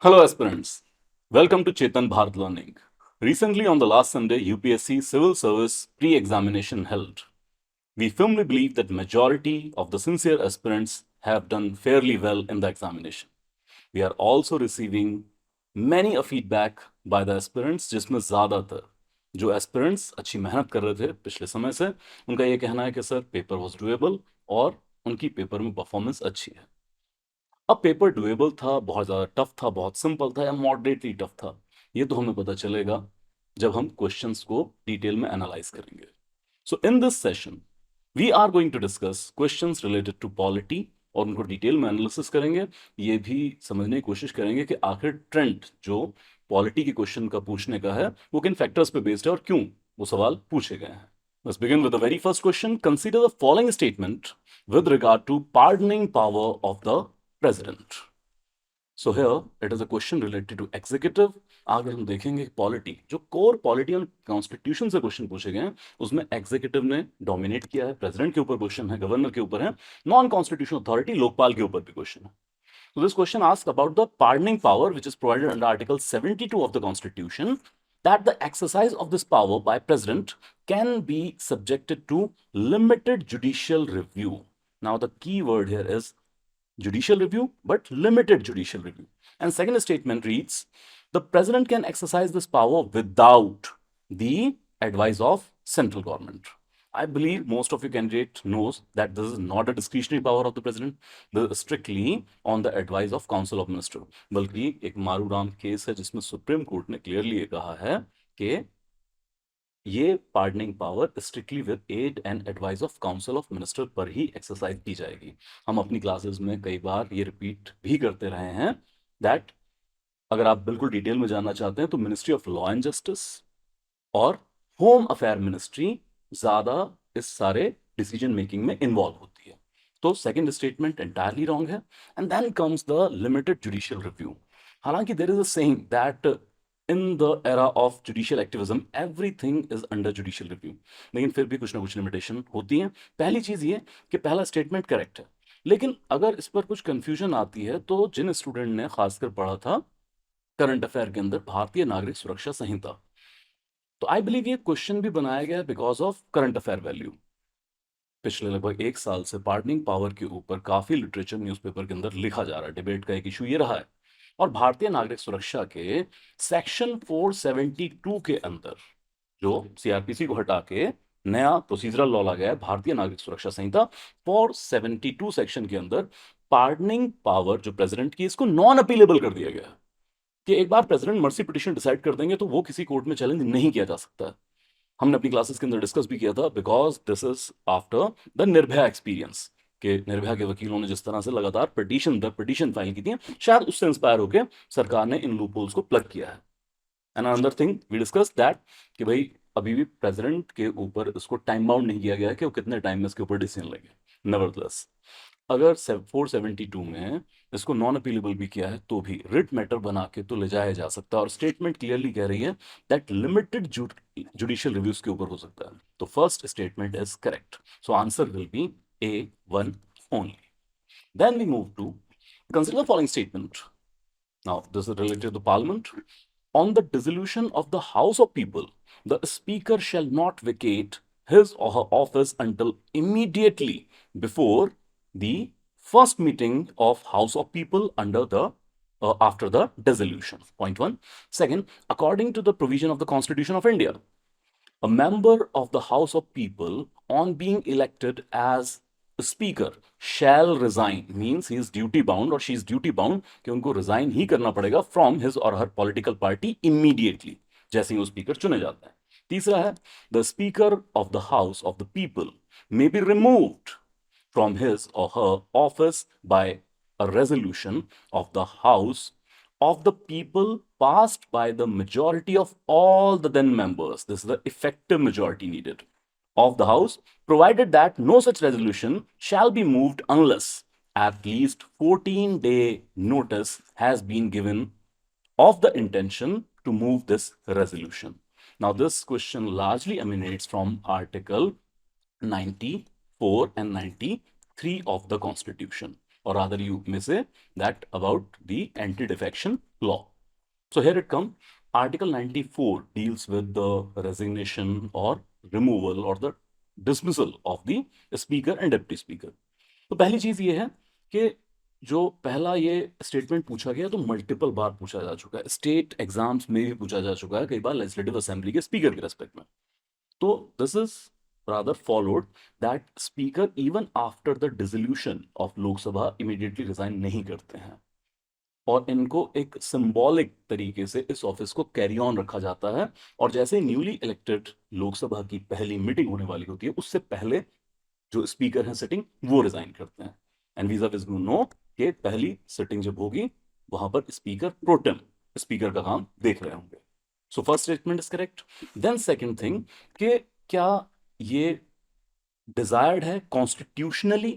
Hello, aspirants. Welcome to Chetan Bharat Learning. Recently, on the last Sunday, UPSC Civil Service pre-examination held. We firmly believe that majority of the sincere aspirants have done fairly well in the examination. We are also receiving many a feedback by the aspirants, जिसमें ज़्यादातर जो aspirants अच्छी मेहनत कर रहे थे पिछले समय से, उनका ये कहना है कि सर पेपर वॉज डुएबल और उनकी पेपर में परफॉर्मेंस अच्छी है। अब पेपर डुएबल था, बहुत ज़्यादा टफ था, बहुत सिंपल था या मॉडरेटली टफ था, ये तो हमें पता चलेगा जब हम क्वेश्चंस को डिटेल में एनालाइज करेंगे। So in this session we are going to discuss questions related to polity और उनको डिटेल में एनालिसिस करेंगे। ये भी समझने की कोशिश करेंगे कि आखिर ट्रेंड जो पॉलिटी के क्वेश्चन का पूछने का है वो किन फैक्टर्स पे बेस्ड है और क्यों वो सवाल पूछे गए हैं। Let's begin with the very first question. Consider the following statement with regard to pardoning power of the president. So here it is a question related to executive. आगे हम देखेंगे पॉलिटी, जो कोर पॉलिटी और constitution से question पूछे गए हैं उसमें एग्जीक्यूटिव ने डोमिनेट किया है। प्रेसिडेंट के ऊपर क्वेश्चन है, गवर्नर के ऊपर है, नॉन कॉन्स्टिट्यूशनल अथॉरिटी लोकपाल के ऊपर भी क्वेश्चन है। So this question asks about the pardoning power which is provided under Article 72 of the Constitution, that the exercise of this power by president can be subjected to limited judicial review. Now the key word here is judicial review, but limited judicial review. And second statement reads, the president can exercise this power without the advice of central government. I believe most of you candidate knows that this is not a discretionary power of the president. This is strictly on the advice of council of minister. बल्कि एक मारूराम case है जिसमें supreme court ने clearly ये कहा है कि ये pardoning power strictly with aid and advice of council of minister पर ही एक्सरसाइज की जाएगी। हम अपनी क्लासेस में कई बार ये रिपीट भी करते रहे हैं दैट अगर आप बिल्कुल डिटेल में जानना चाहते हैं तो ministry of law and justice और होम अफेयर मिनिस्ट्री ज्यादा इस सारे डिसीजन मेकिंग में इन्वॉल्व होती है। तो सेकंड स्टेटमेंट एंटायरली रॉन्ग है। And then comes the limited judicial review. हालांकि there is a saying that in the era of judicial activism everything is under judicial review, लेकिन फिर भी कुछ ना कुछ लिमिटेशन होती हैं। पहली चीज ये कि पहला स्टेटमेंट करेक्ट है, लेकिन अगर इस पर कुछ कंफ्यूजन आती है तो जिन स्टूडेंट ने खासकर पढ़ा था करंट अफेयर के अंदर भारतीय नागरिक सुरक्षा संहिता, तो आई बिलीव ये क्वेश्चन भी बनाया गया because of current affair value. पिछले लगभग एक साल से पार्डनिंग पावर के ऊपर काफी लिटरेचर न्यूज़पेपर के अंदर लिखा जा रहा है, डिबेट का एक इशू ये रहा है। और भारतीय नागरिक सुरक्षा के सेक्शन 472 के अंदर जो सीआरपीसी को हटा के नया प्रोसीजरल लॉ ला गया है, भारतीय नागरिक सुरक्षा संहिता 472 सेक्शन के अंदर पार्डनिंग पावर जो प्रेसिडेंट की, इसको नॉन अपीलेबल कर दिया गया है कि एक बार प्रेसिडेंट मर्सी पिटीशन डिसाइड कर देंगे तो वो किसी कोर्ट में चैलेंज नहीं किया जा सकता है। हमने अपनी क्लासेस के अंदर डिस्कस भी किया था because this is after the Nirbhaya experience कि निर्भया के वकीलों ने जिस तरह से लगातार पिटीशन फाइल की थी, शायद उससे इंस्पायर होकर सरकार ने इन लूपहोल्स को प्लग किया है। And another thing we discuss that कि भाई अभी भी प्रेसिडेंट के ऊपर इसको टाइम बाउंड नहीं किया गया है कि वो कितने टाइम में इसके ऊपर डिसीजन लेंगे। नेवरदलेस अगर 472 में इसको नॉन अपीलेबल भी किया है तो भी रिट मैटर बना के तो ले जाया जा सकता है। और स्टेटमेंट क्लियरली कह रही है दैट लिमिटेड जुडिशियल रिव्यूज के ऊपर हो सकता है। तो first statement is correct, so answer will be A1 only. Then we move to consider the following statement. Now this is related to parliament. On the dissolution of the House of People, the Speaker shall not vacate his or her office until immediately before the first meeting of House of People under the after the dissolution. Point one. Second, according to the provision of the Constitution of India, a member of the House of People, on being elected as speaker shall resign, means he is duty bound और she is duty bound कि उनको resign ही करना पड़ेगा from his और हर political party immediately जैसे ही वो speaker चुने जाते हैं। तीसरा है the speaker of the house of the people may be removed from his और her office by a resolution of the house of the people passed by the majority of all the then members. This is the effective majority needed of the House, provided that no such resolution shall be moved unless at least 14-day notice has been given of the intention to move this resolution. Now, this question largely emanates from Article 94 and 93 of the Constitution. or rather you may say that about the anti-defection law. So here it comes. Article 94 deals with the resignation or removal or the dismissal of the speaker and deputy speaker. तो पहली चीज ये है कि जो पहला ये statement पूछा गया तो मल्टीपल बार पूछा जा चुका है, स्टेट एग्जाम्स में भी पूछा जा चुका है कई बार लेजिस्लेटिव असेंबली के स्पीकर के रेस्पेक्ट में. तो this is rather followed that speaker even after the dissolution of Lok Sabha immediately resign नहीं करते हैं और इनको एक सिंबॉलिक तरीके से इस ऑफिस को कैरी ऑन रखा जाता है. और जैसे न्यूली इलेक्टेड लोकसभा की पहली मीटिंग होने वाली होती है उससे पहले जो स्पीकर हैं सिटिंग वो रिजाइन करते हैं. एंड वीजा विज नो कि पहली सिटिंग जब होगी वहां पर स्पीकर प्रोटेम स्पीकर का काम देख रहे होंगे. So first statement is correct. Then second thing कि क्या ये डिजायर्ड है कॉन्स्टिट्यूशनली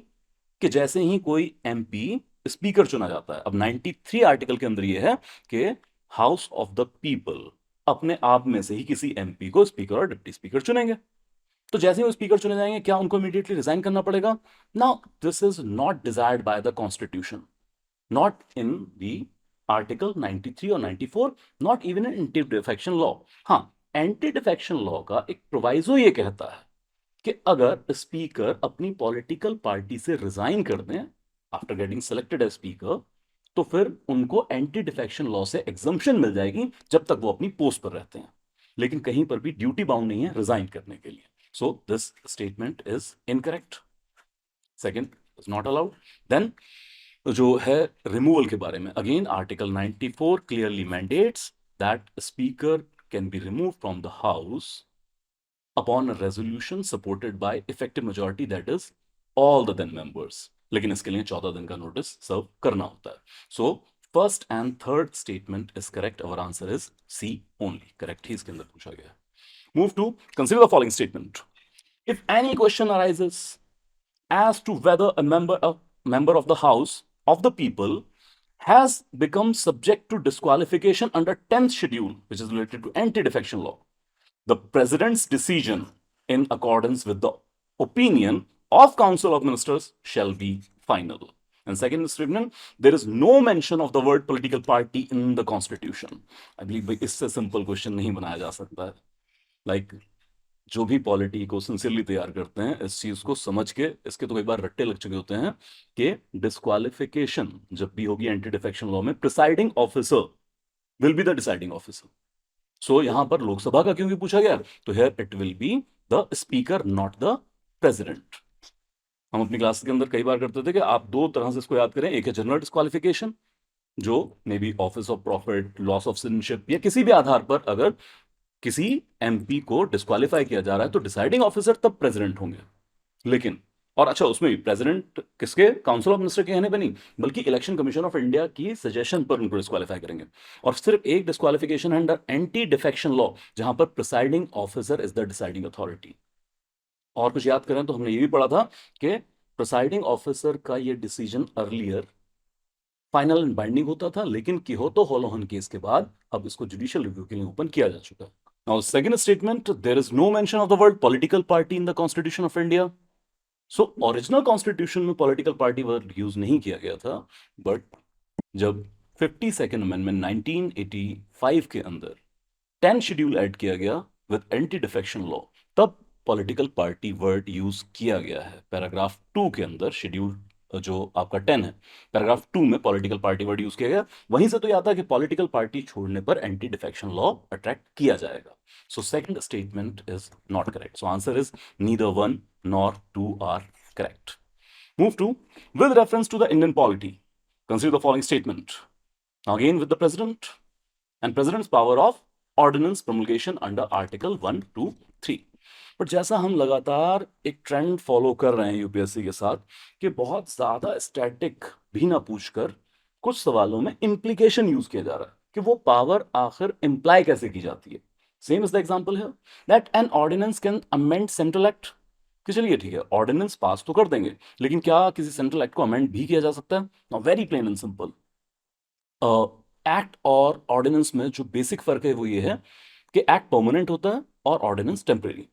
कि जैसे ही कोई एमपी स्पीकर चुना जाता है, अब 93 आर्टिकल के अंदर ये है कि हाउस ऑफ द पीपल अपने आप में से ही किसी एमपी को स्पीकर और डिप्टी स्पीकर चुनेंगे. तो जैसे ही वो स्पीकर चुने जाएंगे क्या उनको इमीडिएटली रिजाइन करना पड़ेगा? Now this is not desired by the constitution, not in the article 93 और 94, not even in anti defection law. हाँ, एंटी डिफेक्शन लॉ का एक प्रोवाइजो ये कहता है कि अगर स्पीकर अपनी पॉलिटिकल पार्टी से रिजाइन कर दें after getting selected as speaker तो फिर उनको एंटी डिफेक्शन लॉ से एग्जम्पशन मिल जाएगी जब तक वो अपनी पोस्ट पर रहते हैं, लेकिन कहीं पर भी ड्यूटी बाउंड नहीं है रिजाइन करने के लिए. So this statement is incorrect. Second is not allowed. Then जो है रिमूवल के बारे में, again article 94 clearly mandates that speaker can be remove from the house upon a resolution supported by effective majority, that is all the then members. लेकिन इसके लिए 14 दिन का नोटिस सर्व करना होता है. So first and third statement is correct. Our answer is C only. Correct ही इसके अंदर पूछा गया है. Move to consider the following statement. If any question arises as to whether a member of the House of the People has become subject to disqualification under 10th schedule, which is related to anti-defection law, the President's decision in accordance with the opinion of Council of Ministers shall be final. And second statement, there is no mention of the word political party in the Constitution. I believe इससे simple question नहीं बनाया जा सकता है. Like जो भी polity को sincerely तैयार करते हैं इस चीज को समझ के, इसके तो कई बार रट्टे लग चुके होते हैं कि डिस्क्वालिफिकेशन जब भी होगी एंटी डिफेक्शन लॉ में presiding officer will be the deciding officer. So यहां पर लोकसभा का क्योंकि पूछा गया तो here it will be the speaker not the president. हम अपनी क्लास के अंदर कई बार करते थे कि आप दो तरह से इसको याद करें. एक है जनरल डिस्क्वालिफिकेशन जो may be office of profit, loss of citizenship या किसी भी आधार पर अगर किसी एमपी को डिस्क्वालीफाई किया जा रहा है तो डिसाइडिंग ऑफिसर तब प्रेसिडेंट होंगे. लेकिन और अच्छा उसमें भी प्रेसिडेंट किसके, काउंसिल ऑफ मिनिस्टर के कहने पे नहीं बल्कि इलेक्शन कमीशन ऑफ इंडिया की सजेशन पर उनको डिस्क्वालीफाई करेंगे. और सिर्फ एक डिस्क्वालिफिकेशन है अंडर एंटी डिफेक्शन लॉ जहां पर presiding officer is the deciding authority. और कुछ याद करें तो हमने ये भी पढ़ा था कि प्रिसाइडिंग ऑफिसर का ये decision earlier final and binding होता था, लेकिन किहोतो होलोहन केस के बाद अब इसको जुडिशियल रिव्यू के लिए ओपन किया जा चुका है. Now, second statement, there is no mention of the word political party in the Constitution of India. So, original Constitution में political party word use नहीं किया गया था, but जब 52nd Amendment 1985 के अंदर 10 शेड्यूल ऐड किया गया with anti-defection law, तब political party word use किया गया है. पैराग्राफ 2 के अंदर शेड्यूल जो आपका 10 है, पैराग्राफ 2 में पॉलिटिकल पार्टी वर्ड यूज किया गया. वहीं से तो याद था कि पॉलिटिकल पार्टी छोड़ने पर एंटी डिफेक्शन लॉ अट्रैक्ट किया जाएगा. So second statement is not correct. So answer is neither 1 nor 2 are correct. Move to with reference to the Indian polity consider the following statement. Again with the president and president's power of ordinance प्रोमulgation under article 1, 2, 3. But जैसा हम लगातार एक trend follow कर रहे हैं UPSC के साथ कि बहुत ज्यादा स्टैटिक भी ना पूछकर कुछ सवालों में इंप्लीकेशन यूज किया जा रहा है कि वो पावर आखिर इंप्लाई कैसे की जाती है. सेम इज द एग्जांपल है that an ordinance can amend central act. कि चलिए ठीक है ऑर्डिनेंस पास तो कर देंगे लेकिन क्या किसी सेंट्रल एक्ट को अमेंड भी किया जा सकता है? Very plain and simple. Act और ऑर्डिनेंस में जो बेसिक फर्क है वो ये है कि एक्ट परमानेंट होता है और ऑर्डिनेंस टेम्परेरी.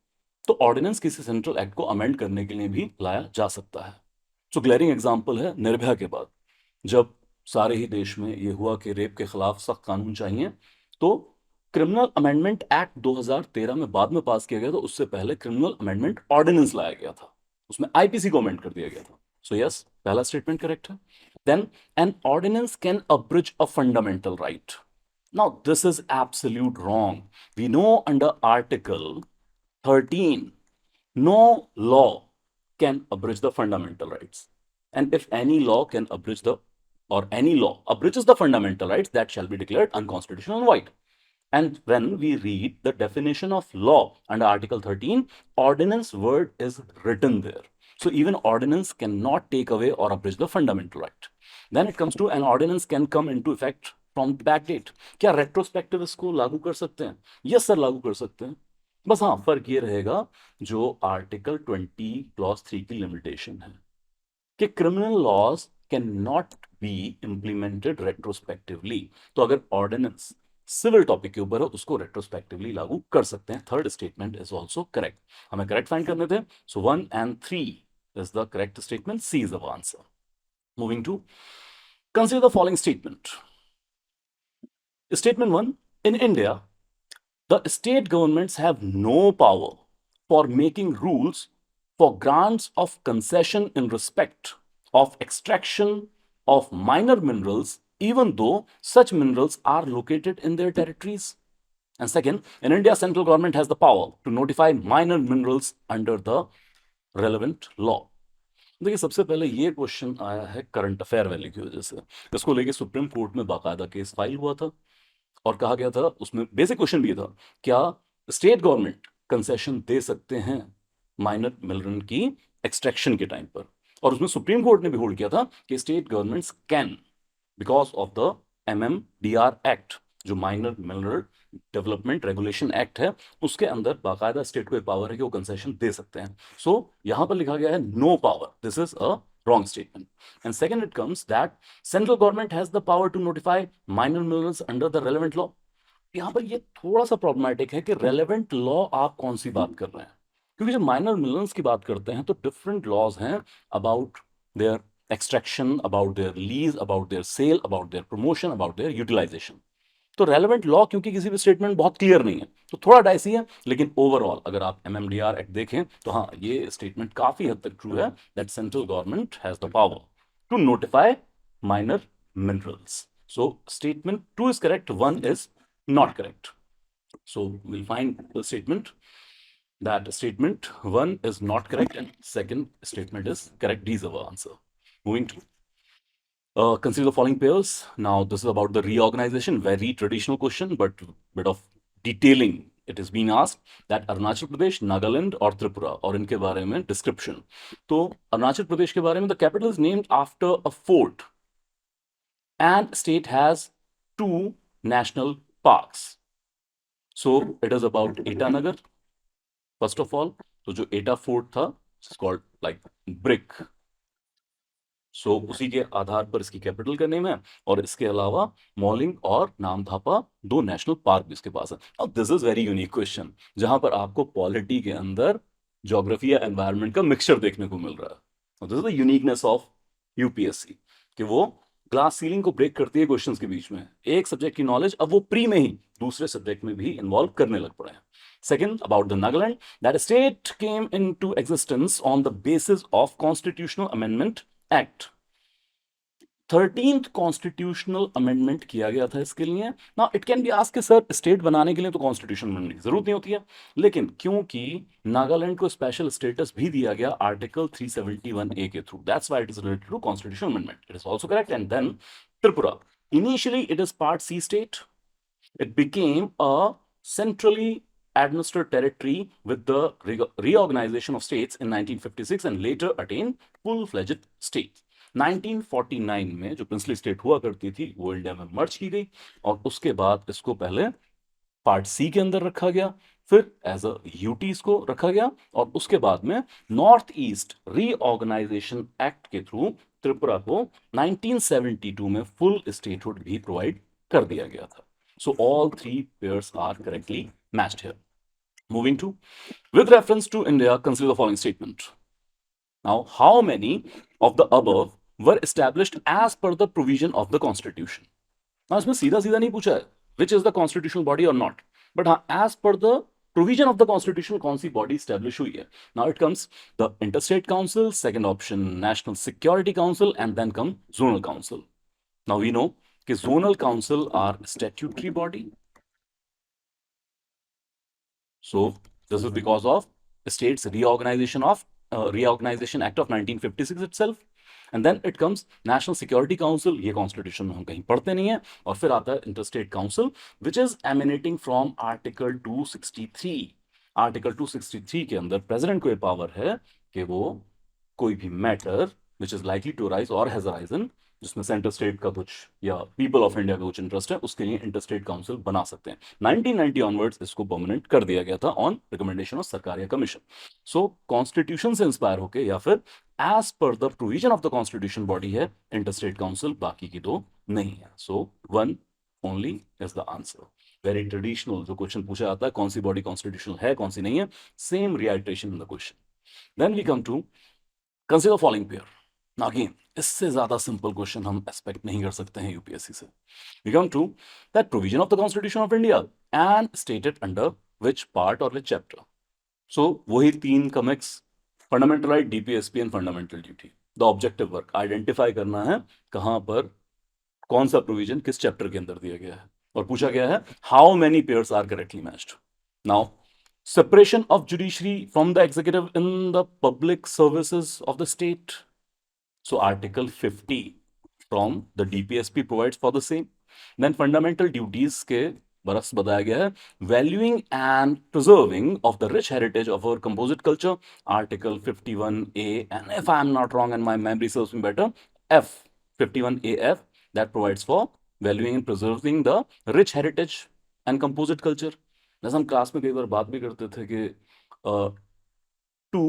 तो ऑर्डिनेंस किसी सेंट्रल एक्ट को अमेंड करने के लिए भी लाया जा सकता है. सो ग्लेरिंग एग्जाम्पल है निर्भया के बाद, जब सारे ही देश में ये हुआ कि रेप के खिलाफ सख्त कानून चाहिए, तो क्रिमिनल अमेंडमेंट एक्ट 2013 में बाद में पास किया गया था, उससे पहले क्रिमिनल अमेंडमेंट ऑर्डिनेंस लाया गया था, उसमें आईपीसी को अमेंड कर दिया गया था। सो यस, पहला स्टेटमेंट करेक्ट है। Then an ordinance can abridge a fundamental right. Now this is absolute wrong. We know under article 13 no law can abridge the fundamental rights. And if any law can abridge the, or any law abridges the fundamental rights, that shall be declared unconstitutional and void. And when we read the definition of law under Article 13, ordinance word is written there. So even ordinance cannot take away or abridge the fundamental right. Then it comes to an ordinance can come into effect from back date. क्या retrospective इसको लागू कर सकते हैं? Yes sir, लागू कर सकते हैं। बस हाँ, फर्क ये रहेगा, जो आर्टिकल 20 क्लॉज 3 की लिमिटेशन है कि criminal laws can not be implemented retrospectively. तो अगर ऑर्डिनेंस सिविल टॉपिक के ऊपर है, उसको रेट्रोस्पेक्टिवली लागू कर सकते हैं। Third statement is also correct. हमें करेक्ट फाइंड करने थे, so 1 and 3 is the correct statement, C is the answer. Moving to consider the following statement. Statement 1, in India the state governments have no power for making rules for grants of concession in respect of extraction of minor minerals, even though such minerals are located in their territories. And second, in India, central government has the power to notify minor minerals under the relevant law. देखिए, सबसे पहले ये question आया है current affair value की वजह से। इसको लेके सुप्रीम कोर्ट में बाकायदा केस फाइल हुआ था और कहा गया था, उसमें बेसिक क्वेश्चन भी था, क्या स्टेट गवर्नमेंट कंसेशन दे सकते हैं माइनर मिनरल की एक्सट्रैक्शन के टाइम पर। और उसमें सुप्रीम कोर्ट ने भी होल्ड किया था कि state governments can, because of the MMDR act, जो minor mineral development regulation act है, उसके अंदर बाकायदा स्टेट को पावर है कि वो कंसेशन दे सकते हैं। सो यहां पर लिखा गया है no power, this is a wrong statement. And second, it comes that central government has the power to notify minor minerals under the relevant law. यहां पर ये थोड़ा सा प्रॉब्लमैटिक है कि रेलेवेंट लॉ आप कौन सी बात कर रहे हैं, क्योंकि जब माइनर मिनरल्स की बात करते हैं तो डिफरेंट लॉज हैं about their extraction, about their lease, about their sale, about their promotion, about their utilisation. तो रेलेवेंट लॉ क्योंकि किसी भी स्टेटमेंट बहुत क्लियर नहीं है, तो थोड़ा डाइसी है। लेकिन ओवरऑल अगर आप MMDR एक्ट देखें तो हाँ, ये स्टेटमेंट काफी हद तक ट्रू है, that central government has the power to notify minor minerals. So statement 2 is correct, 1 is not correct. So we'll find the statement that statement 1 is not correct and second statement is correct. D is our answer. Moving to consider the following pairs. Now, this is about the reorganization, very traditional question, but bit of detailing. It is being asked that Arunachal Pradesh, Nagaland और त्रिपुरा और इनके बारे में description. तो अरुणाचल प्रदेश के बारे में the capital is named after a fort and state has 2 national parks. So it is about Itanagar. First of all, तो जो एटा फोर्ट था, it's called like brick. सो उसी के आधार पर इसकी कैपिटल का नेम है, और इसके अलावा मॉलिंग और नामधापा 2 नेशनल पार्क भी इसके पास है। अब this is very unique question, जहां पर आपको पॉलिटी के अंदर ज्योग्राफी या एनवायरनमेंट का मिक्सचर देखने को मिल रहा है। This is the uniqueness of UPSC कि वो ग्लास सीलिंग को ब्रेक करती है क्वेश्चंस के बीच में। एक सब्जेक्ट की नॉलेज अब वो प्री में ही दूसरे सब्जेक्ट में भी इन्वॉल्व करने लग पड़े हैं। Second, about the Nagaland, that state came into existence on the basis of Constitutional Amendment Act. 13th constitutional amendment किया गया था इसके लिए। ना इट कैन बी आस्क्ड कि सर स्टेट बनाने के लिए तो कॉन्स्टिट्यूशन बनने की जरूरत नहीं होती है, लेकिन क्योंकि नागालैंड को स्पेशल स्टेटस भी दिया गया आर्टिकल 371A के through, that's why it is related to constitutional amendment. It is also correct. And then Tripura, initially it is part C state, it became a centrally administered territory with the reorganization of states in 1956 and later attained full-fledged state. 1949 में जो princely state हुआ करती थी वो India में मर्ज की गई, और उसके बाद इसको पहले पार्ट C के अंदर रखा गया, फिर एज अ यूटी इसको रखा गया, और उसके बाद में नॉर्थ ईस्ट रीऑर्गेनाइजेशन एक्ट के थ्रू त्रिपुरा को 1972 में फुल स्टेटहुड भी प्रोवाइड कर दिया गया था। So all 3 pairs are correctly matched here. Moving to, with reference to India, consider the following statement. Now, how many of the above were established as per the provision of the constitution. Now इसमें सीधा सीधा नहीं पूछा है which is the constitutional body or not, but हाँ as per the provision of the constitution कौन सी body establish हुई है. Now it comes the interstate council, second option national security council, and then come zonal council. Now we know कि zonal council are statutory body. So this is because of states reorganization act of 1956 itself. And then it comes National Security Council, ये constitution में हम कहीं पढ़ते नहीं है. और फिर आता है interstate council which is emanating from article 263. Article 263 के अंदर प्रेसिडेंट को ये पावर है कि वो कोई भी matter which is likely to rise और हैज अराइजन, जिसमें सेंटर स्टेट का कुछ या पीपल ऑफ इंडिया का कुछ इंटरेस्ट है, उसके लिए इंटरस्टेट काउंसिल बना सकते हैं. 1990 ऑनवर्ड्स इसको परमानेंट कर दिया गया था ऑन रिकमेंडेशन ऑफ सरकार या कमीशन. सो कॉन्स्टिट्यूशन से इंस्पायर होके या फिर as per the provision of the constitution body है इंटरस्टेट काउंसिल, बाकी की दो नहीं है. So one only is the answer. Very traditional जो क्वेश्चन पूछा जाता है कौन सी बॉडी कॉन्स्टिट्यूशनल है कौन सी नहीं है, same reiteration in the question. Then we come to consider following pair. Now again इससे ज्यादा सिंपल क्वेश्चन हम एक्सपेक्ट नहीं कर सकते हैं यूपीएससी से. We come to that provision of the constitution of India and stated under which part और which chapter. So वही तीन का mix, fundamental right, DPSP and fundamental duty. The objective work identify करना है कहां पर कौन सा प्रोविजन किस चैप्टर के अंदर दिया गया है. और पूछा गया है how many pairs are correctly matched. Now separation of judiciary from the executive in the public services of the state. So Article 50 from the DPSP provides for the same. Then fundamental duties के बरस बताया गया है valuing and preserving of the rich heritage of our composite culture. Article 51A, and if I am not wrong and my memory serves me better, F 51AF, that provides for valuing and preserving the rich heritage and composite culture. जैसे हम class में कई बार बात भी करते थे कि to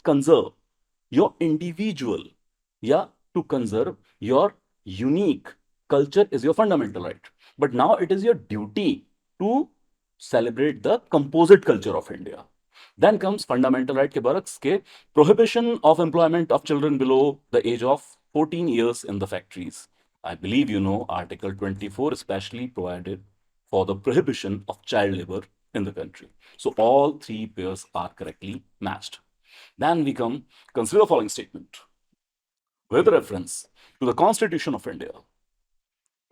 conserve your individual या to conserve your unique culture is your fundamental right, but now it is your duty to celebrate the composite culture of India. Then comes fundamental right के बरक्स के prohibition of employment of children below the age of 14 years in the factories. I believe you know Article 24 especially provided for the prohibition of child labor in the country. So all three pairs are correctly matched. Then we consider the following statement. With reference to the Constitution of India,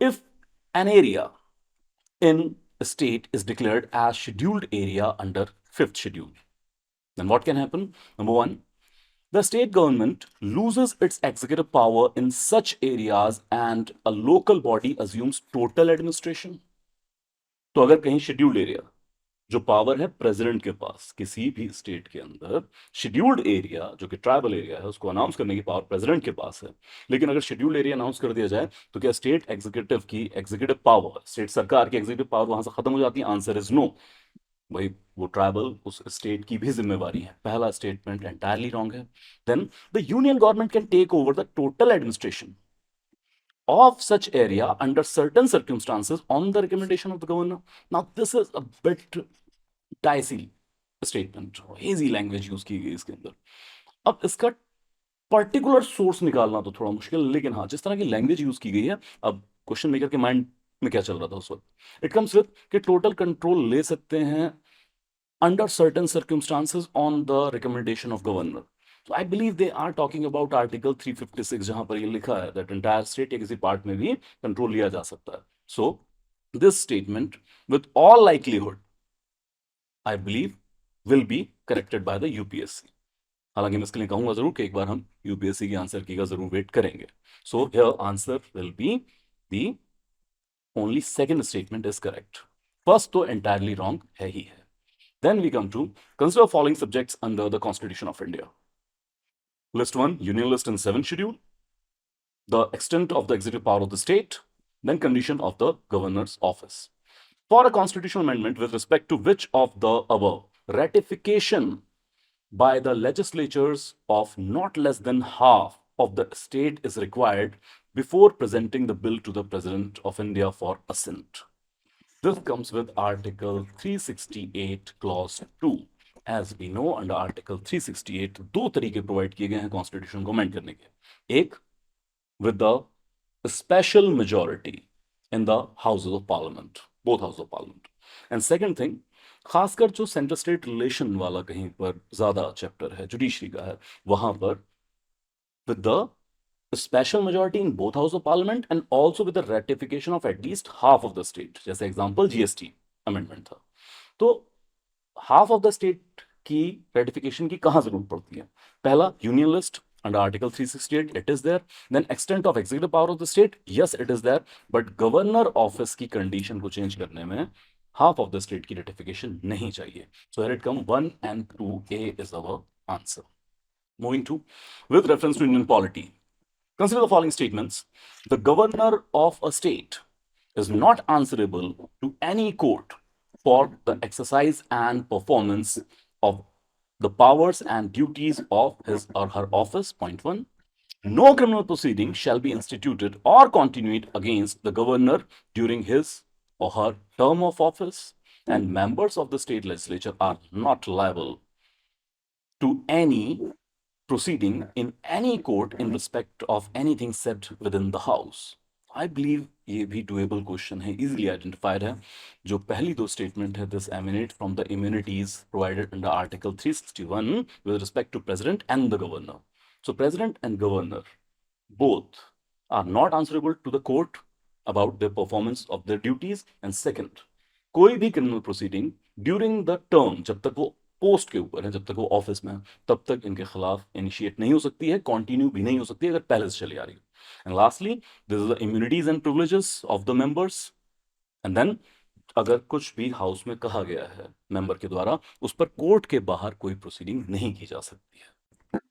if an area in a state is declared as scheduled area under 5th schedule, then what can happen? Number one, the state government loses its executive power in such areas and a local body assumes total administration. तो अगर कहीं scheduled area जो power है president के पास किसी भी state के अंदर, शेड्यूल्ड एरिया जो कि ट्राइबल एरिया है उसको अनाउंस करने की पावर प्रेसिडेंट के पास है, लेकिन अगर शेड्यूल्ड एरिया अनाउंस कर दिया जाए तो क्या स्टेट एग्जीक्यूटिव की एग्जीक्यूटिव पावर, स्टेट सरकार की एग्जीक्यूटिव पावर वहां से खत्म हो जाती है? Answer is no. भाई वो ट्राइबल उस स्टेट की भी जिम्मेवारी है. पहला स्टेटमेंट एंटायरली रॉन्ग है. Then the union government can take over the total administration of such area under certain circumstances on the recommendation of the governor. Now this is a bit dicey statement, hazy language use की गई इसके अंदर. अब इसका particular source निकालना तो थोड़ा मुश्किल, लेकिन हाँ जिस तरह की लैंग्वेज यूज की गई है, अब क्वेश्चन मेकर के माइंड में क्या चल रहा था उस वक्त, इट कम्स विद कि टोटल कंट्रोल ले सकते हैं under certain circumstances on the recommendation of governor. So I believe they are talking about Article 356 जहां पर ये लिखा है that entire state या किसी पार्ट में भी कंट्रोल लिया जा सकता है. So this statement with all likelihood I believe will be corrected by the UPSC. हालांकि मैं इसके लिए कहूंगा जरूर कि एक बार हम यूपीएससी के आंसर की का जरूर वेट करेंगे. So here answer will be the only second statement is correct. First तो entirely wrong है ही है. Then we come to consider following subjects under the Constitution of India. List 1, Union List and 7th Schedule, the extent of the executive power of the state, then condition of the governor's office. For a constitutional amendment with respect to which of the above, ratification by the legislatures of not less than half of the state is required before presenting the bill to the President of India for assent. This comes with Article 368, Clause 2. As we know under article 368 दो तरीके provide किए गए हैं constitution को amend करने के। एक with the special majority in the houses of parliament, both houses of parliament, and second thing, खासकर जो सेंटर स्टेट रिलेशन वाला कहीं पर ज्यादा चैप्टर है जुडिशरी का है, वहां पर with the special majority in both houses of parliament and also with the ratification of at least half of the state, जैसे एग्जांपल जीएसटी अमेंडमेंट था। तो हाफ ऑफ द स्टेट की रेटिफिकेशन की कहां जरूरत पड़ती है? पहला, union list under article 368 it is there. Then extent of executive power of the state, yes it is there, but governor office की condition को change करने में half of the state की ratification नहीं चाहिए। So here it come 1 and 2A is our answer. Moving to, with reference to Indian polity, consider the following statements. The governor of a state is not answerable to any court for the exercise and performance of the powers and duties of his or her office. Point 1. No criminal proceeding shall be instituted or continued against the governor during his or her term of office, and members of the state legislature are not liable to any proceeding in any court in respect of anything said within the house. I believe ये भी doable question है, easily identified है। जो पहली दो statement है, this emanate from the immunities provided under Article 361 with respect to President and the Governor. So President and Governor both are not answerable to the court about their performance of their duties. And second, कोई भी criminal proceeding during the term, जब तक वो post के ऊपर है, जब तक वो ऑफिस में है, तब तक इनके खिलाफ इनिशिएट नहीं हो सकती है, कंटिन्यू भी नहीं हो सकती है अगर पहले से चली आ रही है। And lastly, this is the immunities and privileges of the members. And then अगर कुछ भी हाउस में कहा गया है मेंबर के द्वारा, उस पर कोर्ट के बाहर कोई प्रोसीडिंग नहीं की जा सकती है।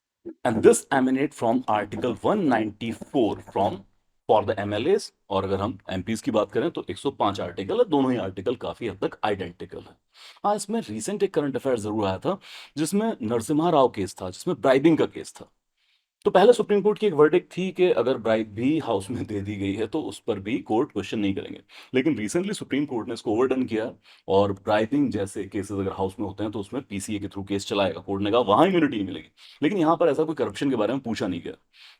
And this eminate from article 194 from for the MLAs, और अगर हम एमपीज की बात करें तो 105 आर्टिकल है। दोनों ही आर्टिकल काफी हद तक आइडेंटिकल है। हाँ, इसमें रिसेंट एक करंट अफेयर जरूर आया था जिसमें नरसिम्हा राव केस था, जिसमें ब्राइबिंग का केस था। तो पहले सुप्रीम कोर्ट की एक वर्डिक्ट थी कि अगर ब्राइब भी हाउस में दे दी गई है तो उस पर भी कोर्ट क्वेश्चन नहीं करेंगे। लेकिन रिसेंटली सुप्रीम कोर्ट ने इसको ओवरटर्न किया, और ब्राइबिंग जैसे केसेस अगर हाउस में होते हैं तो उसमें पीसीए के थ्रू केस चलाएगा। कोर्ट ने कहा वहां इम्यूनिटी नहीं मिलेगी। लेकिन यहाँ पर ऐसा कोई करप्शन के बारे में पूछा नहीं गया।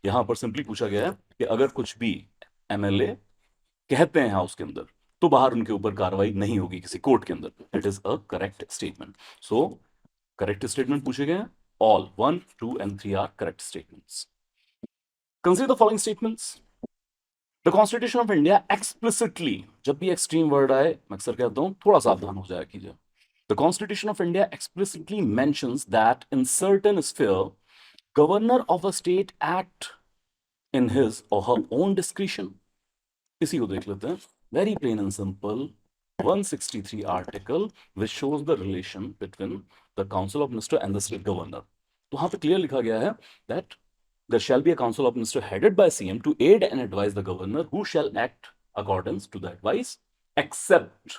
यहाँ पर सिंपली पूछा गया है कि अगर कुछ भी एमएलए कहते हैं हाउस के अंदर, तो बाहर उनके ऊपर कार्रवाई नहीं होगी किसी कोर्ट के अंदर। It is a correct statement. So correct statement पूछे गए हैं। All 1, 2 and 3 are correct statements. Consider the following statements. The Constitution of India explicitly, जब भी extreme word आए मैं अक्सर कहता हूं थोड़ा सावधान हो जाया कीजिए। The Constitution of India explicitly mentions that in certain sphere, governor of a state act in his or her own discretion. इसी को देख लेते हैं। Very plain and simple. 163 article which shows the relation between the Council of Minister and the state governor. तो वहां पे clear लिखा गया है that there shall be a council of minister headed by CM to aid and advise the governor, who shall act accordance to the advice, except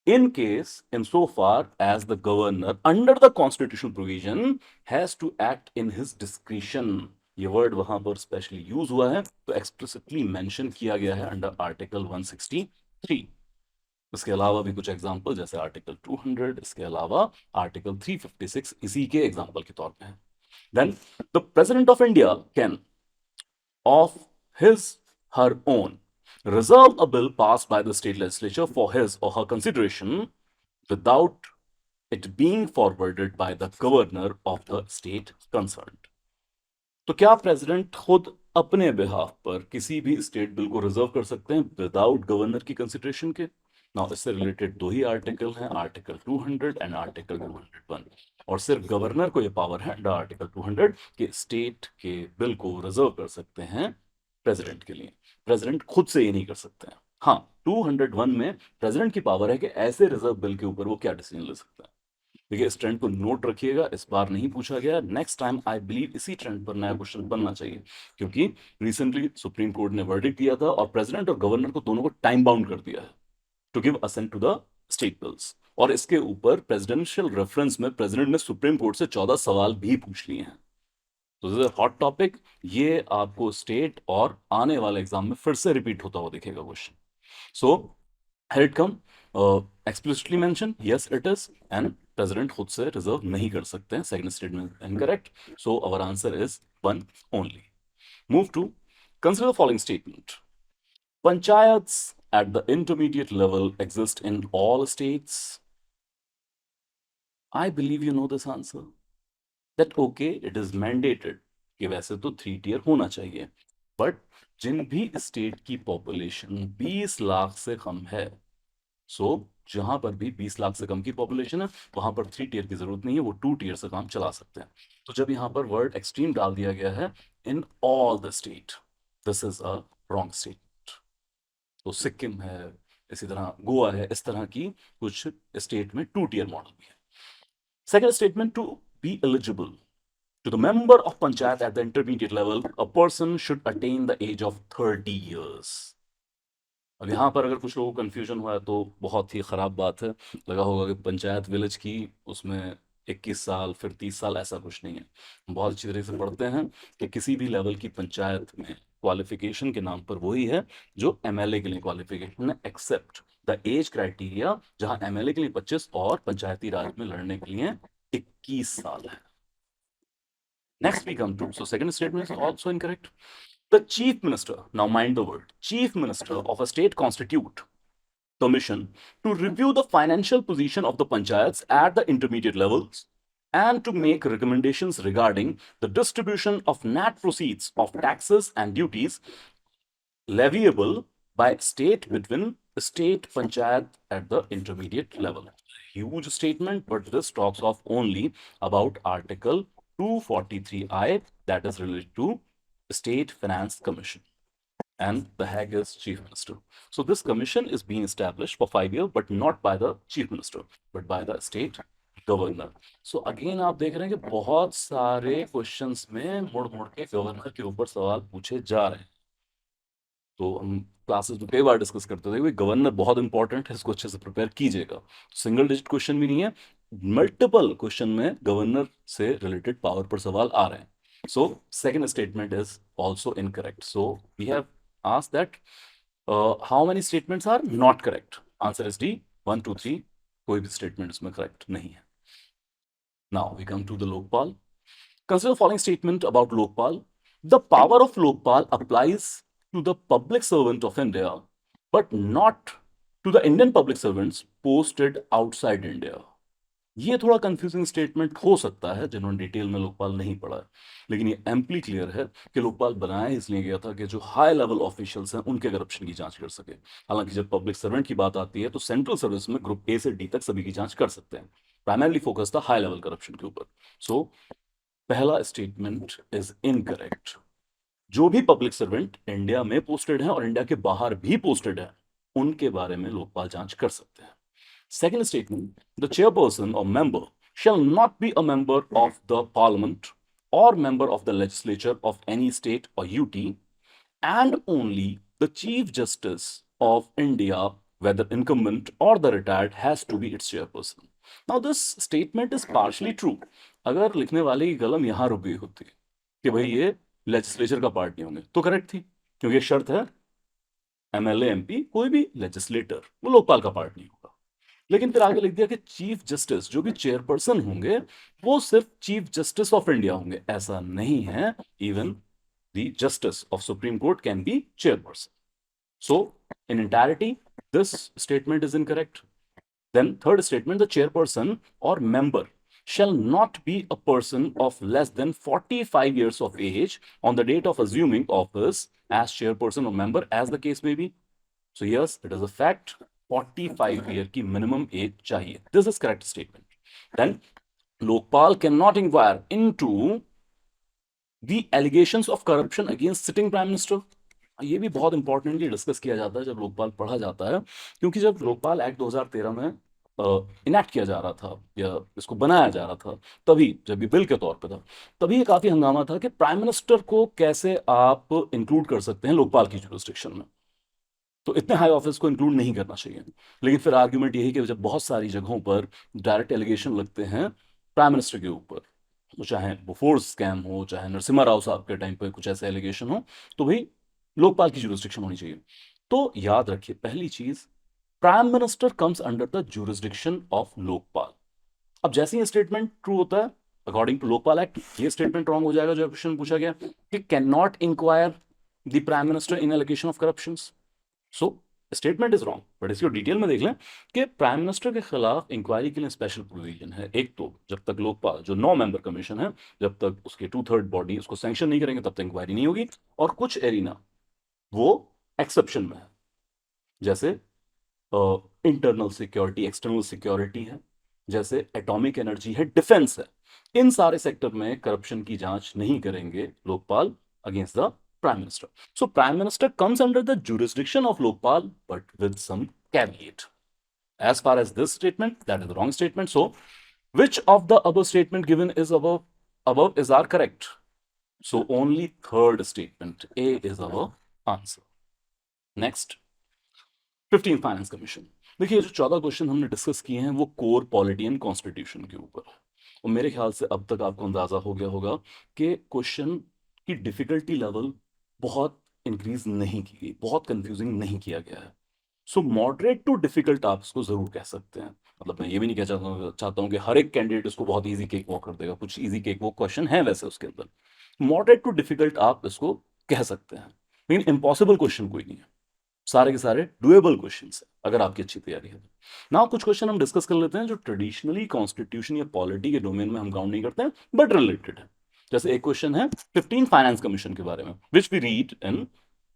in case insofar as the governor under the constitutional provision has to act in his discretion. ये word वहां पर specially use हुआ है, तो explicitly mention किया गया है under article 163। इसके अलावा भी कुछ एग्जांपल जैसे आर्टिकल 200, इसके अलावा आर्टिकल 356 इसी के एग्जांपल के तौर पे है। Then the President of India can, of his her own, reserve a bill passed by the state legislature for his or her consideration without it being forwarded by the governor of the state concerned. तो क्या president खुद अपने behalf पर किसी भी state bill को reserve कर सकते हैं विदाउट गवर्नर की कंसिडरेशन के? नाउ इससे रिलेटेड दो ही आर्टिकल हैं, आर्टिकल 200 एंड आर्टिकल 201। और सिर्फ गवर्नर को यह पावर है अंडर आर्टिकल 200 कि स्टेट के बिल को रिजर्व कर सकते हैं प्रेसिडेंट के लिए। प्रेसिडेंट खुद से ये नहीं कर सकते हैं। हाँ, 201 में प्रेसिडेंट की पावर है कि ऐसे रिजर्व बिल के ऊपर वो क्या डिसीजन ले सकता है। देखिए, इस ट्रेंड को नोट रखिएगा, इस बार नहीं पूछा गया। नेक्स्ट टाइम आई बिलीव इसी ट्रेंड पर नया क्वेश्चन बनना चाहिए, क्योंकि रिसेंटली सुप्रीम कोर्ट ने वर्डिक्ट दिया था और प्रेसिडेंट और गवर्नर को दोनों को टाइम बाउंड कर दिया है to give assent to the state bills. और इसके ऊपर प्रेसिडेंशियल रेफरेंस में प्रेसिडेंट ने सुप्रीम कोर्ट से 14 सवाल भी पूछ लिए हैं। तो this is a hot topic. ये आपको स्टेट और आने वाले एग्जाम में फिर से रिपीट होता हुआ दिखेगा question. So here it come, explicitly mentioned, yes it is, and president खुद से रिजर्व नहीं कर सकते हैं. Second statement incorrect. So our answer is one only. Move to consider the following statement. Panchayats at the intermediate level exist in all states. I believe you know this answer. That okay, it is mandated कि वैसे तो 3 tier होना चाहिए, but जिन भी state की population 20 lakh से कम है, सो जहां पर भी 20 लाख से कम की पॉपुलेशन है वहां पर 3 tier की जरूरत नहीं है, वो 2 tier से काम चला सकते हैं. तो जब यहां पर वर्ड एक्सट्रीम डाल दिया गया है in all the state, this is a wrong state. तो सिक्किम है, इसी तरह गोवा है, इस तरह की कुछ स्टेट में 2 tier मॉडल भी है. Second statement, to be eligible to the member of panchayat at the intermediate level, a person should attain the age of 30 years. अब यहाँ पर अगर कुछ लोगों को कंफ्यूजन हुआ है तो बहुत ही खराब बात है. लगा होगा कि पंचायत विलेज की उसमें 21 साल फिर 30 साल, ऐसा कुछ नहीं है. हम बहुत अच्छी तरह से पढ़ते हैं कि किसी भी लेवल की पंचायत में क्वालिफिकेशन के नाम पर वही है जो एमएलए के लिए क्वालिफिकेशन है, एक्सेप्ट द एज क्राइटेरिया, जहां एमएलए के लिए 25 और पंचायती राज में लड़ने के लिए 21 साल है. Next we come to, so second statement is also incorrect. The chief minister, now mind the word, chief minister of a state constitute commission to review the financial position of the panchayats at the intermediate levels and to make recommendations regarding the distribution of net proceeds of taxes and duties leviable by state between state panchayat at the intermediate level. Huge statement, but this talks of only about Article 243I, that is related to State Finance Commission. And the head is Chief Minister. So this commission is being established for 5 years, but not by the Chief Minister, but by the State Governor. So again आप देख रहे हैं कि बहुत सारे questions में मुड़ मुड़ के गवर्नर के ऊपर सवाल पूछे जा रहे हैं. तो हम क्लासेस में कई बार डिस्कस करते थे कि गवर्नर बहुत इंपॉर्टेंट है, इसको अच्छे से प्रिपेयर कीजिएगा. सिंगल डिजिट क्वेश्चन भी नहीं है, मल्टीपल क्वेश्चन में गवर्नर से रिलेटेड पावर पर सवाल आ रहे हैं. So second statement is also incorrect. So we have asked that how many statements are not correct. Answer is D, 1 2 3. कोई भी स्टेटमेंट इसमें करेक्ट नहीं है. Now we come to the Lokpal. Consider the following statement about Lokpal. The power of Lokpal applies to the public servant of India, but not to the Indian public servants posted outside India. ये थोड़ा confusing statement हो सकता है जिन्होंने detail में लोकपाल नहीं पढ़ा है, लेकिन ये एम्पली क्लियर है कि लोकपाल बनाया इसलिए गया था कि जो हाई लेवल ऑफिशियल्स हैं उनके करप्शन की जांच कर सके. हालांकि जब पब्लिक सर्वेंट की बात आती है तो सेंट्रल सर्विस में ग्रुप ए से डी तक सभी की जांच कर सकते हैं. प्राइमरली फोकस था हाई लेवल करप्शन के ऊपर. सो पहला स्टेटमेंट इज इनकरेक्ट. जो भी पब्लिक सर्वेंट इंडिया में पोस्टेड है और इंडिया के बाहर भी पोस्टेड है उनके बारे में लोकपाल जांच कर सकते हैं. सेकंड स्टेटमेंट, द चेयरपर्सन और member shall not be a member of the parliament or member of the legislature of any state or UT, and only the chief justice of India, whether incumbent or the retired, has to be its chairperson. Now this statement is partially true. अगर लिखने वाले की कलम यहां रुक गई होती कि भाई ये लेजिस्लेचर का पार्ट नहीं होंगे तो करेक्ट थी, क्योंकि एक शर्त है एमएलए एमपी कोई भी लेजिस्लेटर वो लोकपाल का पार्ट नहीं होगा. लेकिन फिर आगे लिख दिया कि चीफ जस्टिस जो भी चेयरपर्सन होंगे वो सिर्फ चीफ जस्टिस ऑफ इंडिया होंगे. ऐसा नहीं है, even the justice of supreme court can be chairperson. So in entirety this statement is incorrect. Then third statement, the chairperson or member shall not be a person of less than 45 years of age on the date of assuming office as chairperson or member, as the case may be. So yes, it is a fact. 45 year की minimum age चाहिए. This is correct statement. Then Lokpal cannot inquire into the allegations of corruption against sitting prime minister. ये भी बहुत importantly discuss किया जाता है जब लोकपाल पढ़ा जाता है, क्योंकि जब लोकपाल एक्ट 2013 में इनैक्ट किया जा रहा था या इसको बनाया जा रहा था, तभी जब ये बिल के तौर पे था, तभी ये काफी हंगामा था कि प्राइम मिनिस्टर को कैसे आप इंक्लूड कर सकते हैं लोकपाल की जुरिस्डिक्शन में. तो इतने हाई ऑफिस को इंक्लूड नहीं करना चाहिए. लेकिन फिर आर्ग्यूमेंट यही कि जब बहुत सारी जगहों पर डायरेक्ट एलिगेशन लगते हैं प्राइम मिनिस्टर के ऊपर, तो चाहे बोफोर्स स्कैम हो, चाहे नरसिम्हा राव साहब के टाइम पे कुछ ऐसे एलिगेशन हो, तो भाई लोकपाल की जुरिस्डिक्शन होनी चाहिए. तो याद रखिए, पहली चीज, prime minister comes under the jurisdiction of Lokpal. अब जैसे ही स्टेटमेंट ट्रू होता है अकॉर्डिंग टू लोकपाल एक्ट, ये स्टेटमेंट रॉन्ग हो जाएगा जो क्वेश्चन पूछा गया कि can not inquire the prime minister in allocation of corruption. So statement is wrong, but इसको डिटेल में देख लें कि प्राइम मिनिस्टर के खिलाफ इंक्वायरी के लिए स्पेशल प्रोविजन है। एक तो जब तक लोकपाल जो 9 मेंबर कमीशन है, जब तक उसके 2/3 बॉडी उसको सैंक्शन नहीं करेंगे तब तक इंक्वायरी नहीं होगी। और कुछ एरिना वो एक्सेप्शन में है, जैसे इंटरनल सिक्योरिटी, एक्सटर्नल सिक्योरिटी है, जैसे एटॉमिक एनर्जी है, डिफेंस है। इन सारे सेक्टर में करप्शन की जांच नहीं करेंगे Lokpal against the prime minister. So prime minister comes under the jurisdiction of Lokpal but with some caveat. As far as this statement, that is the wrong statement. So which of the above statement given is above is are correct? So only third statement, A, is our answer. Next, 15 finance commission. देखिए जो 14 question हमने discuss किए हैं वो core polity and constitution के ऊपर है। और मेरे ख्याल से अब तक आपको अंदाजा हो गया होगा कि क्वेश्चन की डिफिकल्टी लेवल बहुत इंक्रीज नहीं की गई, बहुत कंफ्यूजिंग नहीं किया गया है। सो मॉडरेट टू डिफिकल्ट आप इसको जरूर कह सकते हैं। मतलब मैं ये भी नहीं कह चाहता हूँ कि हर एक कैंडिडेट इसको बहुत इजी केक वॉक कर देगा, कुछ इजी केक वॉक क्वेश्चन है वैसे उसके अंदर। मॉडरेट टू डिफिकल्ट आप इसको कह सकते हैं, लेकिन इम्पॉसिबल क्वेश्चन कोई नहीं है, सारे के सारे डुएबल क्वेश्चंस है अगर आपकी अच्छी तैयारी है। ना कुछ क्वेश्चन हम डिस्कस कर लेते हैं जो ट्रेडिशनली कॉन्स्टिट्यूशन या पॉलिटी के डोमेन में हम काउंट नहीं करते हैं बट रिलेटेड है। जैसे एक क्वेश्चन है 15 फाइनेंस कमीशन के बारे में, which we read in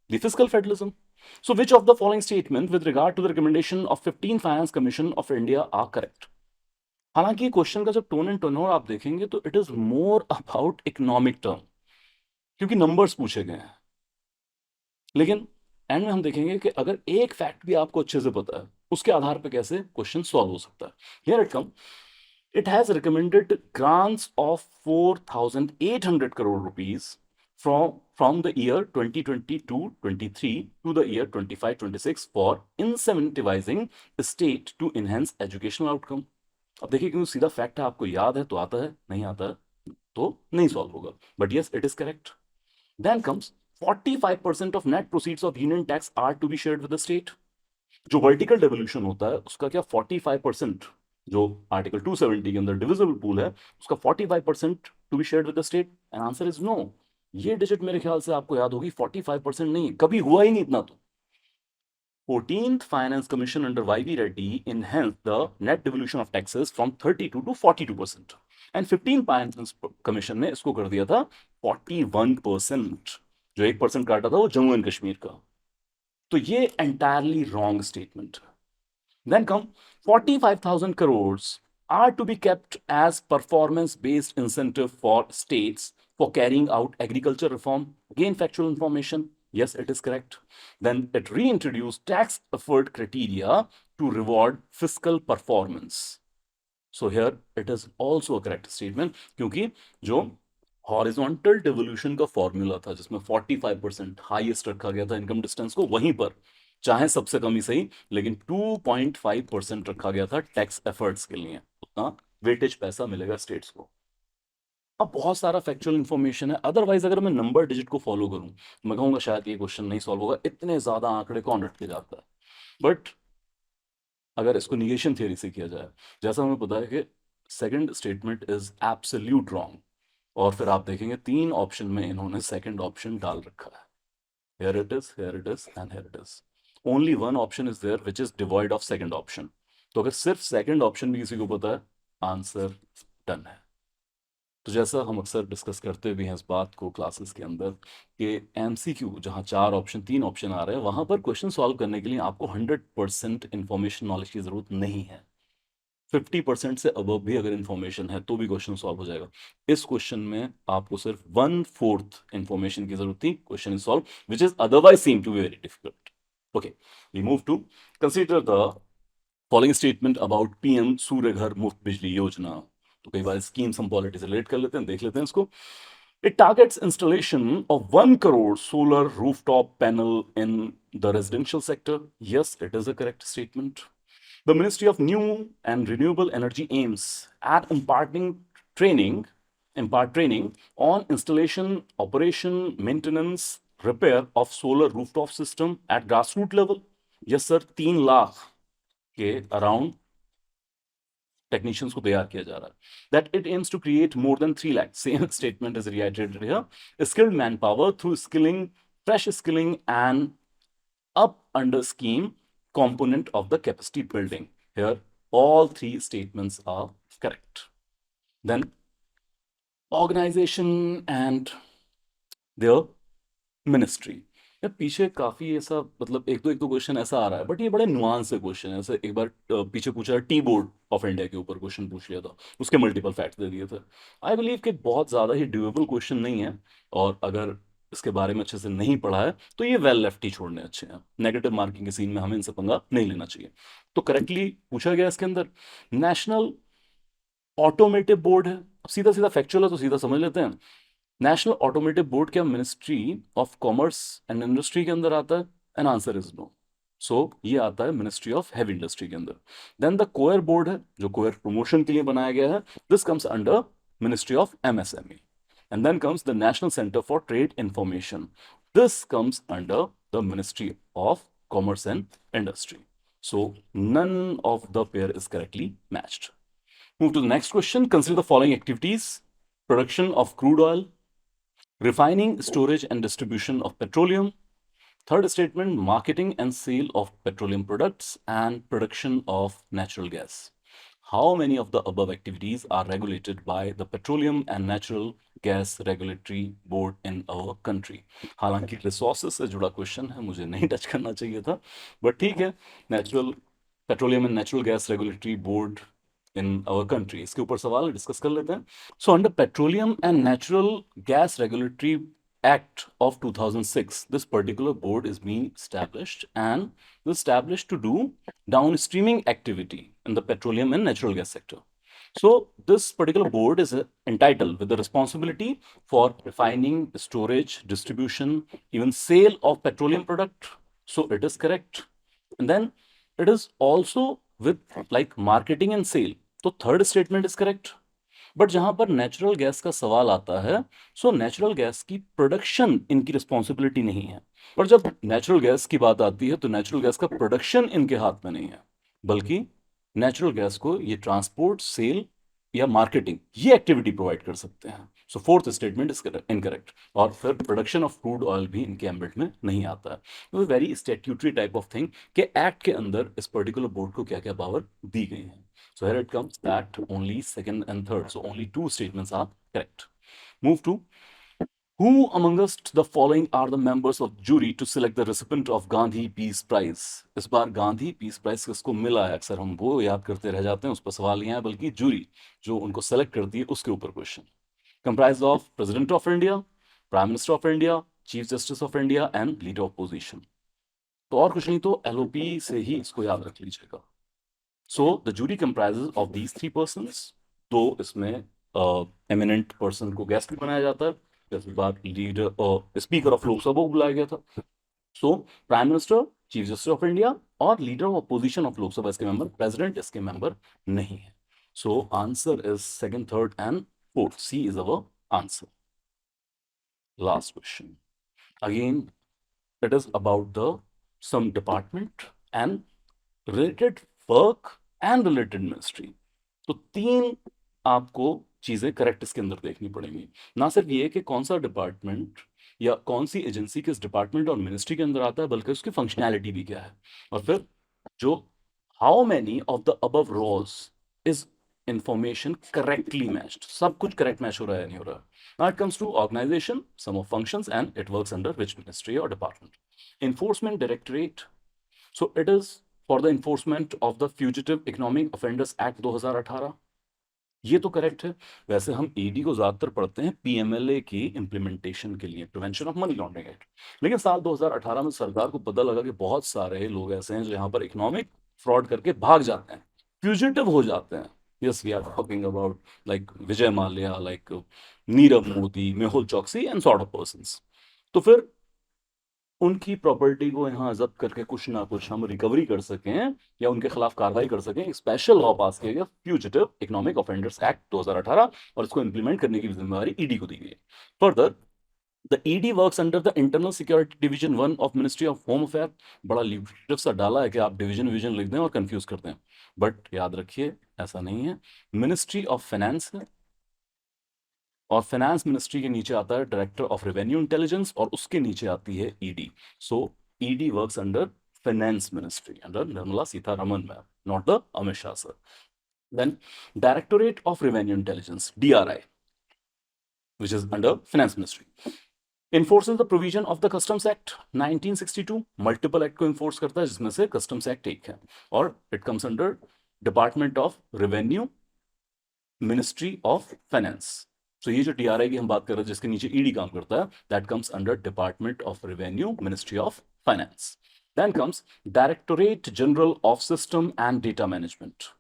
the fiscal federalism. So which of the following statement with regard to the recommendation of 15 Finance Commission of India are correct? हालांकि क्वेश्चन का जब टोन एंड टोनर आप देखेंगे तो it is more about economic term, क्योंकि numbers पूछे गए हैं। लेकिन एंड में हम देखेंगे कि अगर एक फैक्ट भी आपको अच्छे से पता है उसके आधार पर कैसे क्वेश्चन सॉल्व हो सकता है। Here it come, it has recommended grants of 4,800 crore rupees from the year 2022-23 to the year 25-26 for incentivizing state to enhance educational outcome। अब देखिए क्योंकि सीधा फैक्ट है, आपको याद है तो आता है, नहीं आता है तो नहीं सॉल्व होगा, but yes it is correct. Then comes 45% of net proceeds of union tax are to be shared with the state। जो वर्टिकल डेवोल्यूशन होता है उसका क्या 45%, जो आर्टिकल 270 के अंदर डिविजिबल पूल है उसका 45% to be shared with the state, and answer is no. ये डिजिट मेरे ख्याल से आपको याद होगी, 45% नहीं, कभी हुआ ही नहीं इतना। तो 14th Finance Commission under YV Reddy enhanced the net devolution of taxes from 32 to 42%, and 15th Finance Commission ने इसको कर दिया था 41%। जो 1% काटा था वो जम्मू एंड कश्मीर का। तो ये entirely wrong statement. Then come 45,000 crores are to be kept as performance-based incentive for states for carrying out agriculture reform. Again, factual information. Yes, it is correct. Then it reintroduced tax effort criteria to reward fiscal performance. So here it is also a correct statement, क्योंकि जो horizontal devolution का formula था जिसमें 45% highest रखा गया था income distance को, वहीं पर चाहे सबसे कम ही सही लेकिन 2.5% रखा गया था टैक्स एफर्ट्स के लिए, उतना वेटेज पैसा मिलेगा स्टेट्स को। अब बहुत सारा फैक्चुअल इंफॉर्मेशन है, अदरवाइज अगर मैं नंबर डिजिट को फॉलो करूं मैं कहूंगा शायद ये क्वेश्चन नहीं सॉल्व होगा, इतने ज्यादा आंकड़े कौन रट के जाता है। बट अगर इसको निगेशन थियरी से किया जाए, जैसा हमें पता है कि second statement is absolute wrong, और फिर आप देखेंगे 3 ऑप्शन में इन्होंने सेकंड ऑप्शन डाल रखा है, here it is, here it is and here it is। only one option is there which is devoid of second option। तो अगर सिर्फ सेकंड ऑप्शन भी किसी को पता है, आंसर डन है। तो जैसा हम अक्सर डिस्कस करते भी हैं इस बात को क्लासेस के अंदर कि एमसीक्यू जहां 4 ऑप्शन 3 ऑप्शन आ रहे हैं वहां पर क्वेश्चन सॉल्व करने के लिए आपको 100% इंफॉर्मेशन नॉलेज की जरूरत नहीं है। 50% से अबव भी अगर इंफॉर्मेशन है तो भी क्वेश्चन सॉल्व हो जाएगा। इस क्वेश्चन में आपको सिर्फ 1/4 इंफॉर्मेशन की जरूरत थी, question is solve, which is otherwise seem to be very difficult. Okay, we move to consider the following statement about PM Surya Ghar Muft Bijli Yojana. तो कई बार स्कीम्स हम पॉलिटी से रिलेट कर लेते हैं, देख लेते हैं इसको। It targets installation of 1 crore solar rooftop panel in the residential sector. Yes, it is a correct statement. The Ministry of New and Renewable Energy aims at impart training on installation, operation, maintenance, repair of solar rooftop system at grassroots level. Yes, sir, 3 lakh के around technicians को तैयार किया जा रहा है. That it aims to create more than 3 lakh. Same statement is reiterated here. Skilled manpower through skilling, fresh skilling, and up under scheme component of the capacity building. Here, all three statements are correct. Then, organization and their ministry. यार पीछे काफी ऐसा मतलब एक दो question ऐसा आ रहा है, बट ये बड़े नुआंस से क्वेश्चन है. ऐसे एक बार पीछे पूछा टी बोर्ड ऑफ इंडिया के ऊपर क्वेश्चन पूछ लिया था, उसके मल्टीपल फैक्ट दे दिए थे. आई बिलीव कि बहुत ज्यादा ही ड्यूरेबल क्वेश्चन नहीं है, और अगर इसके बारे में अच्छे से नहीं पढ़ा है तो ये वेल लेफ्ट ही छोड़ने अच्छे हैं. नेगेटिव मार्किंग के सीन में हमें इनसे पंगा नहीं लेना चाहिए. तो करेक्टली पूछा गया इसके अंदर नेशनल ऑटोमेटिव बोर्ड है. अब सीधा सीधा फैक्चुअल है तो सीधा समझ लेते हैं. नेशनल ऑटोमेटिव बोर्ड क्या ministry of commerce and industry के अंदर आता है? An answer is no. So ये आता है मिनिस्ट्री ऑफ हैवी इंडस्ट्री के अंदर. देन द कोयर बोर्ड है जो कोयर प्रमोशन के लिए बनाया गया है. This comes under ministry of MSME. And then comes the national centre for trade information. This comes under the ministry of commerce and industry. So none of the pair is correctly matched. Move to the next question. Consider the following activities: production of crude oil, refining, storage, and distribution of petroleum. Third statement: marketing and sale of petroleum products and production of natural gas. How many of the above activities are regulated by the Petroleum and Natural Gas Regulatory Board in our country? हालांकि resources से जुड़ा question है, मुझे नहीं touch करना चाहिए था, but ठीक है. Natural petroleum and natural gas regulatory board in our country, इसके ऊपर सवाल डिस्कस कर लेते हैं. So under petroleum and natural gas regulatory Act of 2006, this particular board is being established, and is established to do downstreaming activity in the petroleum and natural gas sector. So this particular board is entitled with the responsibility for refining, storage, distribution, even sale of petroleum product. So it is correct. And then it is also with like marketing and sale. तो third statement is correct. But जहां पर natural gas का सवाल आता है, so natural gas की production इनकी responsibility नहीं है. पर जब नेचुरल गैस की बात आती है तो नेचुरल गैस का प्रोडक्शन इनके हाथ में नहीं है, बल्कि नेचुरल गैस को ये ट्रांसपोर्ट, सेल या मार्केटिंग ये एक्टिविटी प्रोवाइड कर सकते हैं. सो फोर्थ स्टेटमेंट इज इनकरेक्ट. और फिर प्रोडक्शन ऑफ क्रूड ऑयल भी इनके एम्बिट में नहीं आता है. तो very statutory type of thing कि एक्ट के अंदर इस पर्टिकुलर बोर्ड को क्या क्या पावर दी गई है. So here it comes that only second and third. So only two statements are correct. Move to who amongst the following are the members of jury to select the recipient of Gandhi Peace Prize? इस बार Gandhi peace prize किसको मिला है? अक्सर हम वो याद करते रह जाते हैं, उस पर सवाल नहीं है, बल्कि जूरी जो उनको सेलेक्ट करती है उसके ऊपर question. Comprise of president of India, prime minister of India, chief justice of India and leader of position. तो और कुछ नहीं तो एलओपी से ही इसको याद रख लीजिएगा. So the jury comprises of these three persons. तो इसमें eminent person को guest भी बनाया जाता है. जैसे बात लीडर और स्पीकर ऑफ लोकसभा को बुलाया गया था. So prime minister, chief justice of India और leader of opposition of Lok Sabha इसके मेंबर, प्रेसिडेंट इसके मेंबर नहीं है. So answer is second, third and fourth. C is our answer. Last question. Again it is about the some department and related work and related ministry. तो तीन आपको चीजें correct इसके अंदर देखनी पड़ेंगी. ना सिर्फ ये कि कौन सा डिपार्टमेंट या कौन सी एजेंसी किस डिपार्टमेंट और मिनिस्ट्री के अंदर आता है, बल्कि उसकी फंक्शनैलिटी भी क्या है. और फिर जो how many of the above roles is information correctly matched. सब कुछ करेक्ट मैच हो रहा है नहीं हो रहा. Now it comes to organization, some of functions, and it works under which ministry or department. Enforcement Directorate. So it is for the enforcement of the Fugitive Economic Offenders Act 2018. ये तो correct है. वैसे हम ED को ज्यादातर पढ़ते हैं PMLA की इंप्लीमेंटेशन के लिए, prevention of money laundering act. लेकिन साल 2018 में सरकार को पता लगा कि बहुत सारे लोग ऐसे हैं जो यहाँ पर इकोनॉमिक फ्रॉड करके भाग जाते हैं, फ्यूजिटिव हो जाते हैं. Yes, we are talking about like Vijay Mallya, like Nirav Modi, Mehul Choksi and sort of persons. तो फिर उनकी प्रॉपर्टी को यहाँ जब्त करके कुछ ना कुछ हम रिकवरी कर सकें या उनके खिलाफ कार्रवाई कर सकें, एक स्पेशल लॉ पास किया गया, फ्यूजिटिव इकोनॉमिक ऑफेंडर्स एक्ट 2018, और इसको इंप्लीमेंट करने की जिम्मेदारी ईडी को दी गई. Further the ED works under the internal security division 1 of ministry of home affair. बड़ा ल्यूक्रेटिव सा डाला है कि आप डिवीजन विजन लिख दें और कंफ्यूज करते हैं, बट याद रखिए ऐसा नहीं है। मिनिस्ट्री ऑफ फाइनेंस है, और फाइनेंस मिनिस्ट्री के नीचे आता है डायरेक्टर ऑफ रेवेन्यू इंटेलिजेंस, और उसके नीचे आती है ईडी। सो ED works under finance ministry, under Nirmala Sitharaman ma'am, not the Amit Shah sir. Then directorate of revenue intelligence, DRI, which is under finance ministry, enforces the provision of the customs act 1962। Multiple act को enforce करता है जिसमें से customs act एक है, और it comes under department of revenue ministry of finance। so ये जो डीआरआई की हम बात कर रहे हैं जिसके नीचे ईडी काम करता है, that comes under department of revenue ministry of finance। then comes directorate general of system and data management।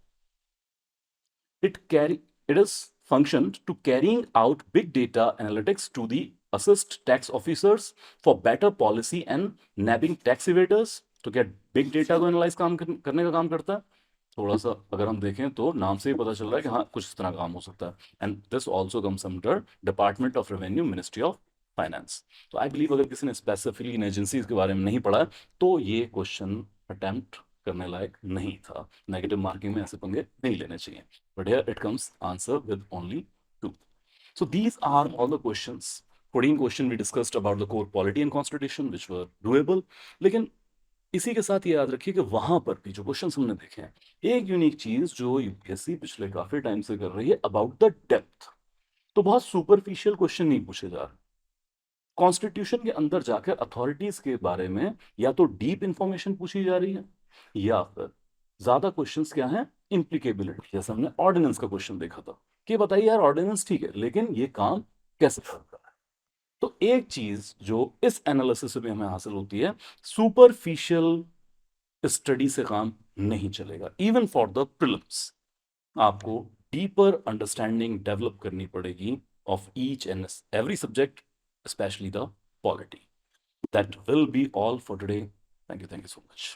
it is functioned to carrying out big data analytics to the assist tax officers for better policy and nabbing tax evaders। तो क्या big data को analyse करने का काम करता है? थोड़ा सा अगर हम देखें तो नाम से ही पता चल रहा है कि हाँ कुछ इस तरह काम हो सकता है। And this also comes under department of revenue ministry of finance. तो आई बिलीव अगर किसी ने स्पेसिफिकली इन एजेंसीज के बारे में नहीं पढ़ा तो ये क्वेश्चन अटेम्प्ट करने लायक नहीं था। नेगेटिव मार्किंग में ऐसे पंगे नहीं लेने चाहिए, but here it comes answer with only 2। so these are all the questions। 14 question we discussed about the core polity and constitution which were doable। लेकिन इसी के साथ ये याद रखिए कि वहां पर भी जो क्वेश्चन हमने देखे हैं, एक यूनिक चीज जो यूपीएससी पिछले काफी टाइम से कर रही है अबाउट द डेप्थ। तो बहुत सुपरफिशियल क्वेश्चन नहीं पूछे जा रहे। कॉन्स्टिट्यूशन के अंदर जाकर अथॉरिटीज के बारे में या तो डीप इंफॉर्मेशन पूछी जा रही है, या फिर ज्यादा क्वेश्चंस क्या हैं, इम्प्लीकेबिलिटी। जैसे हमने ऑर्डिनेंस का क्वेश्चन देखा था कि बताइए यार ऑर्डिनेंस ठीक है लेकिन ये काम कैसे करता है। तो एक चीज जो इस एनालिसिस में हमें हासिल होती है, सुपरफिशियल स्टडी से काम नहीं चलेगा। इवन फॉर द प्रीलिम्स आपको डीपर अंडरस्टैंडिंग डेवलप करनी पड़ेगी of each and every subject, especially the polity। That will be all for today। Thank you so much।